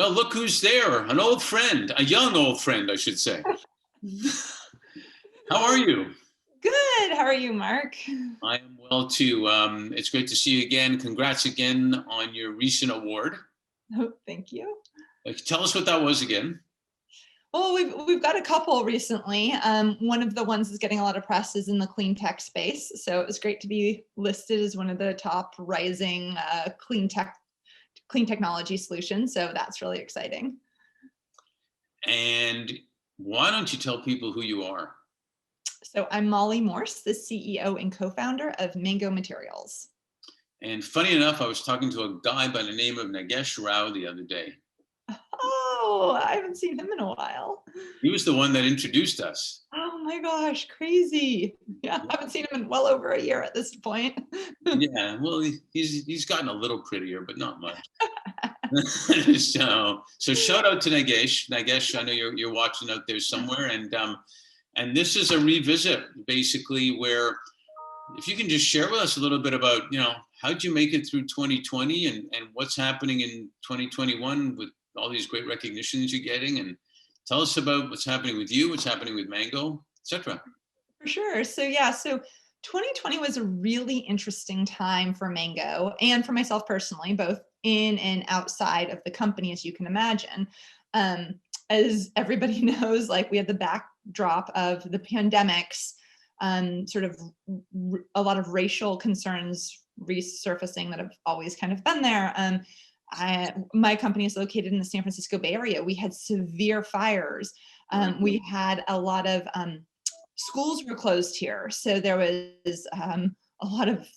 Well, look who's there. An old friend, a young old friend, I should say. How are you? Good. How are you, Mark? I am well too. It's great to see you again. Congrats again on your recent award. Oh, thank you. Tell us what that was again. Well, we've got a couple recently. One of the ones that's getting a lot of press is in the clean tech space. So it was great to be listed as one of the top rising clean technology solutions. So that's really exciting. And why don't you tell people who you are? So I'm Molly Morse, the CEO and co-founder of Mango Materials. And funny enough, I was talking to a guy by the name of Nagesh Rao the other day. Oh, I haven't seen him in a while. He was the one that introduced us. Oh my gosh, crazy. Yeah, I haven't seen him in well over a year at this point. Yeah, well, he's gotten a little prettier, but not much. So shout out to Nagesh. Nagesh, I know you're watching out there somewhere, and this is a revisit, basically, where if you can just share with us a little bit about, how'd you make it through 2020 and what's happening in 2021 with all these great recognitions you're getting, and tell us about what's happening with you, what's happening with Mango, etc. For sure. So 2020 was a really interesting time for Mango and for myself personally, both in and outside of the company, as you can imagine. As everybody knows, like we had the backdrop of the pandemics, sort of a lot of racial concerns resurfacing that have always kind of been there. My company is located in the San Francisco Bay Area. We had severe fires. We had a lot of schools were closed here. So there was a lot of,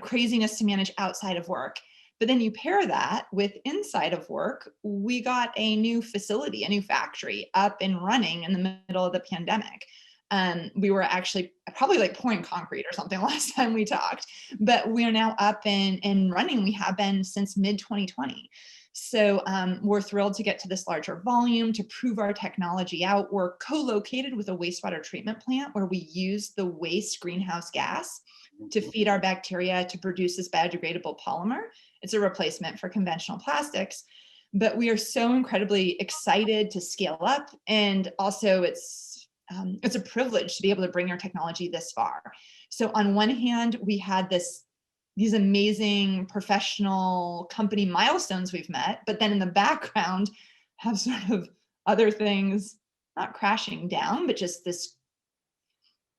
craziness to manage outside of work. But then you pair that with inside of work, we got a new facility, a new factory up and running in the middle of the pandemic. We were actually probably like pouring concrete or something last time we talked, but we are now up and running. We have been since mid 2020. So we're thrilled to get to this larger volume to prove our technology out. We're co-located with a wastewater treatment plant where we use the waste greenhouse gas to feed our bacteria to produce this biodegradable polymer. It's a replacement for conventional plastics, but we are so incredibly excited to scale up. And also it's a privilege to be able to bring our technology this far. So on one hand, we had these amazing professional company milestones we've met, but then in the background have sort of other things, not crashing down, but just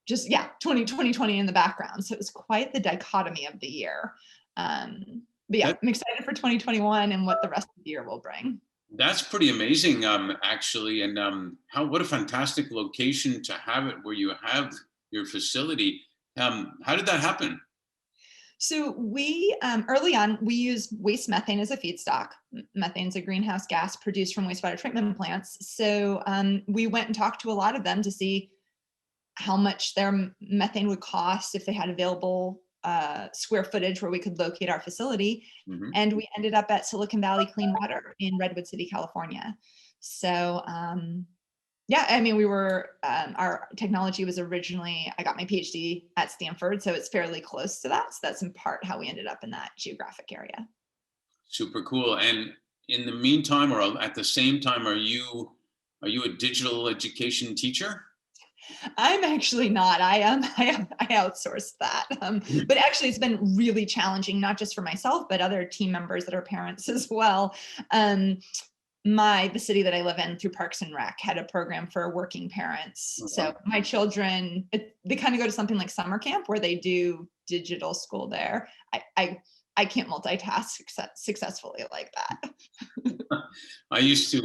2020 in the background. So it was quite the dichotomy of the year. But yeah, I'm excited for 2021 and what the rest of the year will bring. That's pretty amazing, actually. And what a fantastic location to have it where you have your facility. How did that happen? So we, early on, we use waste methane as a feedstock. Methane is a greenhouse gas produced from wastewater treatment plants. So we went and talked to a lot of them to see how much their methane would cost if they had available square footage where we could locate our facility. Mm-hmm. And we ended up at Silicon Valley Clean Water in Redwood City, California. So we were, our technology was originally, I got my PhD at Stanford, so it's fairly close to that. So that's in part how we ended up in that geographic area. Super cool. And in the meantime, or at the same time, are you a digital education teacher? I'm actually not. I outsourced that. But actually, it's been really challenging, not just for myself, but other team members that are parents as well. The city that I live in, through Parks and Rec, had a program for working parents. Oh, wow. So my children, they kind of go to something like summer camp where they do digital school there. I can't multitask successfully like that. I used to,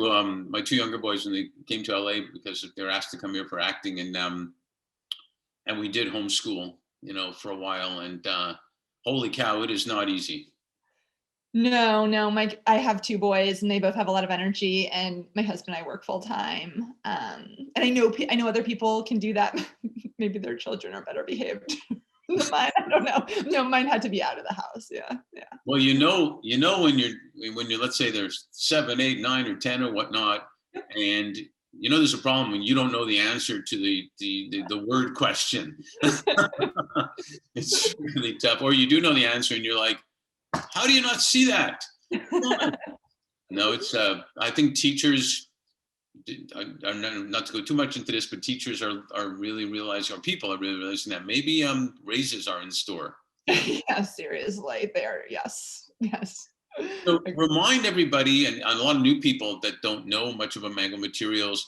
my two younger boys, when they came to LA because they were asked to come here for acting, and we did homeschool, for a while, and holy cow, it is not easy. No, I have two boys and they both have a lot of energy, and my husband and I work full time. And I know other people can do that. Maybe their children are better behaved. Mine, I don't know. No, mine had to be out of the house. Yeah. Well, when you're, let's say there's 7, 8, 9, or 10 or whatnot, and there's a problem when you don't know the answer to the word question. It's really tough. Or you do know the answer and you're like, how do you not see that? No, it's, I think teachers, not to go too much into this, but teachers are really realizing, or people are really realizing that maybe raises are in store. You know, Yeah, seriously, there. Yes, yes. so remind everybody and a lot of new people that don't know much about mango materials.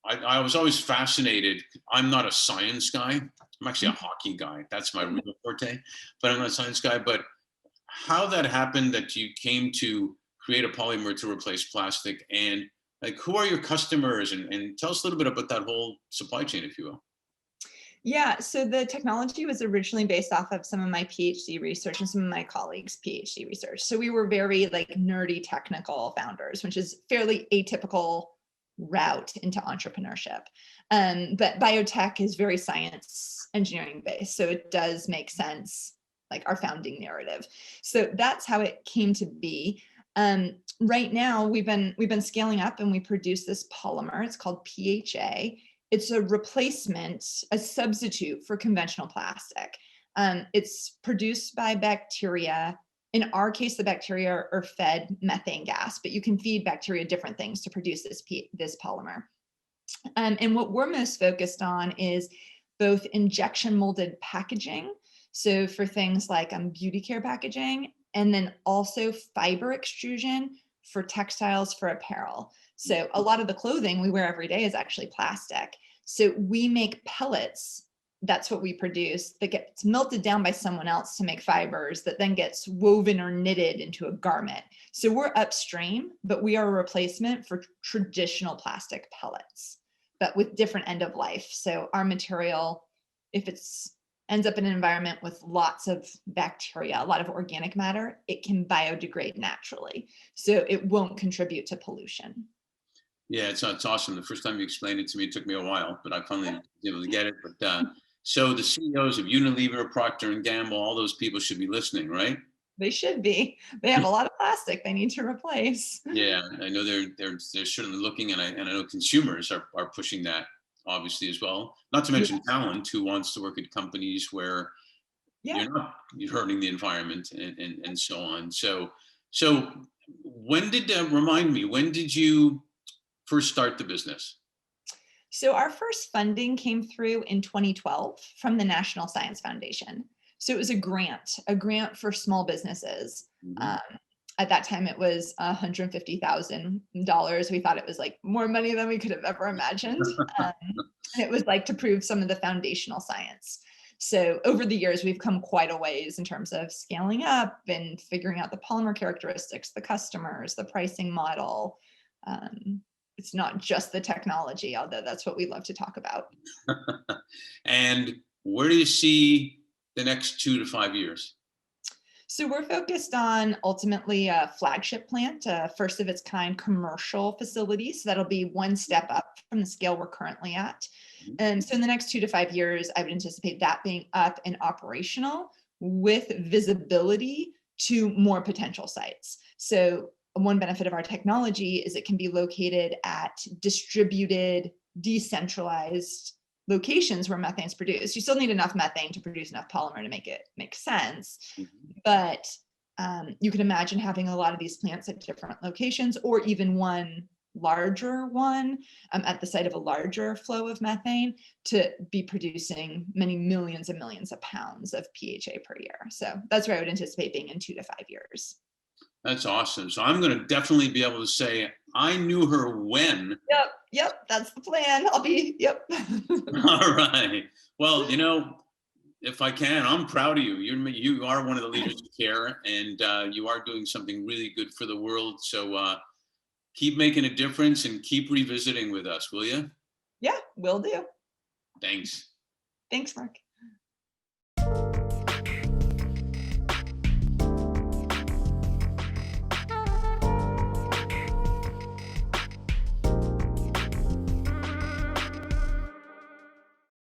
I was always fascinated. I'm not a science guy. I'm actually a hockey guy. That's my real forte. But I'm not a science guy. But how that happened that you came to create a polymer to replace plastic, and like who are your customers, and tell us a little bit about that whole supply chain, if you will. Yeah, so the technology was originally based off of some of my PhD research and some of my colleagues' PhD research. So we were very like nerdy technical founders, which is fairly atypical route into entrepreneurship. But biotech is very science engineering based, so it does make sense, like our founding narrative. So that's how it came to be. Right now, we've been scaling up, and we produce this polymer. It's called PHA. It's a replacement, a substitute for conventional plastic. It's produced by bacteria. In our case, the bacteria are fed methane gas, but you can feed bacteria different things to produce this polymer. And what we're most focused on is both injection molded packaging. So for things like beauty care packaging, and then also fiber extrusion for textiles for apparel. So a lot of the clothing we wear every day is actually plastic. So we make pellets. That's what we produce that gets melted down by someone else to make fibers that then gets woven or knitted into a garment. So we're upstream, but we are a replacement for traditional plastic pellets, but with different end of life. So our material, if it's ends up in an environment with lots of bacteria, a lot of organic matter, it can biodegrade naturally. So it won't contribute to pollution. Yeah, it's awesome. The first time you explained it to me, it took me a while, but I finally was able to get it. But so the CEOs of Unilever, Procter and Gamble, all those people should be listening, right? They should be. They have a lot of plastic they need to replace. Yeah, I know they're certainly looking, and I know consumers are pushing that obviously as well. Not to Yeah. mention talent who wants to work at companies where Yeah. you're hurting the environment, and so on. So when did remind me, when did you first start the business? So our first funding came through in 2012 from the National Science Foundation. So it was a grant for small businesses. Mhm. Um, at that time, it was $150,000. We thought it was like more money than we could have ever imagined. Um, and it was like to prove some of the foundational science. So over the years, we've come quite a ways in terms of scaling up and figuring out the polymer characteristics, the customers, the pricing model. Um, it's not just the technology, although that's what we love to talk about. And where do you see the next 2 to 5 years? So we're focused on ultimately a flagship plant, a first of its kind commercial facility. So that'll be one step up from the scale we're currently at. Mhm. And so in the next 2 to 5 years, I would anticipate that being up and operational with visibility to more potential sites. So one benefit of our technology is it can be located at distributed, decentralized locations where methane is produced. You still need enough methane to produce enough polymer to make it make sense, Mhm. but you can imagine having a lot of these plants at different locations, or even one larger one at the site of a larger flow of methane to be producing many millions and millions of pounds of PHA per year. So that's where I would anticipate being in 2 to 5 years. That's awesome. So I'm going to definitely be able to say I knew her when. Yep, yep, that's the plan. I'll be, yep. All right. Well, if I can, I'm proud of you. You are one of the leaders of care, and you are doing something really good for the world. So keep making a difference and keep revisiting with us, will you? Yeah, will do. Thanks. Thanks, Mark.